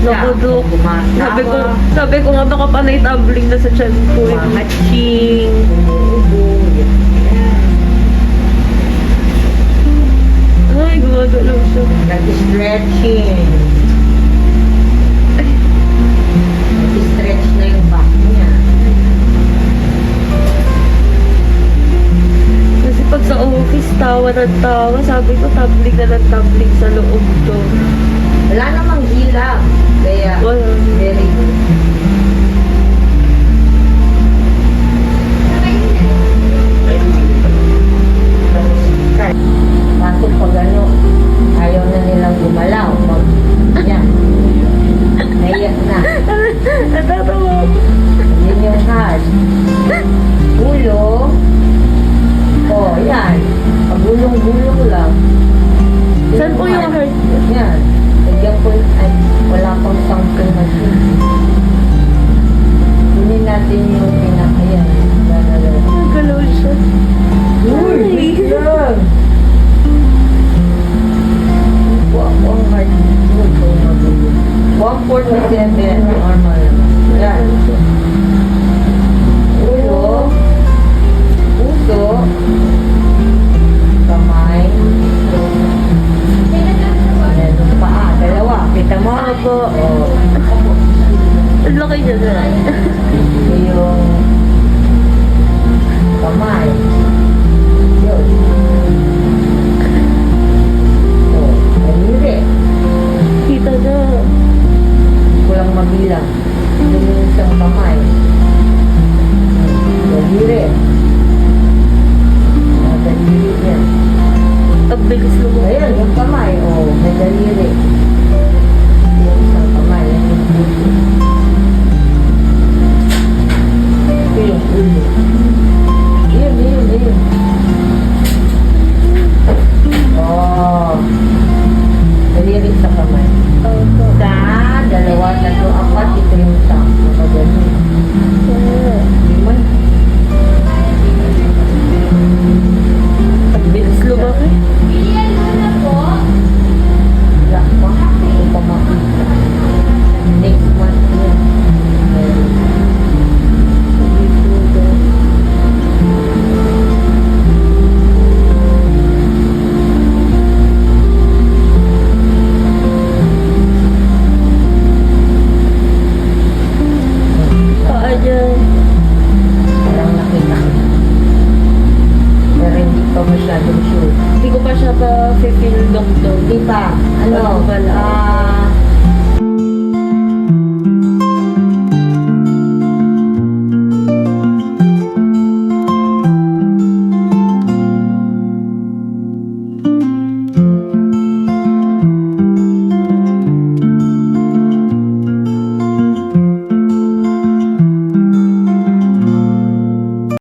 Naku, Dok. Gumatawa. Sabi ko nga baka panay tumbling na sa tiyan ko. Mamatching. Umuubo. Ay, gumagalaw siya. Nag-stretching. Nag-stretch na yung back niya. Kasi pag sa office, tawa ng tawa. Sabi ko, tumbling na ng tumbling sa loob to. Wala namang hilang. Kaya, Wala. very good. Kaso pag ano, ayaw na nilang gumalaw. Pag, yan. Naiyak na. Natatawa ako. Yun yung heart. Ulo. Oh, yan. Pagulong-gulong lang. Saan po yung heart? Yan. Lagyan po, ay, wala pang something machine. Kunin natin yung pinakayan. Gumagalaw siya. Uy, wait lang. Ako ang heart. Ito ang magulo. 147, normal naman. Yan. Ulo. Puso. Kamay. Ayan, yung paa. Dalawa. Kita mo? Opo. Oh. Ang laki niya na. Ito yung kamay. Yun. Oh, daliri. Kita na. Hindi ko lang mabilang. Yun yung isang kamay. Daliri. Daliri niya. Ang bilis lumabas. Ayan, yung kamay. Oh, may daliri. Yung isang kamay. Yan yung puso. Ito yung ulo. Yun. Oh. Daliri sa kamay. Opo. Isa, dalawa, tatlo, apat. Ito yung isa. Nakaganon. Lima. Ang bilis lumaki. Wala pa. Ito pa makita. Next month yun. Paa niya. Parang nakita. Pero hindi pa masyadong sure. Hindi ko pa siya pa feel doktor. Di ba? Ano? Walang bala.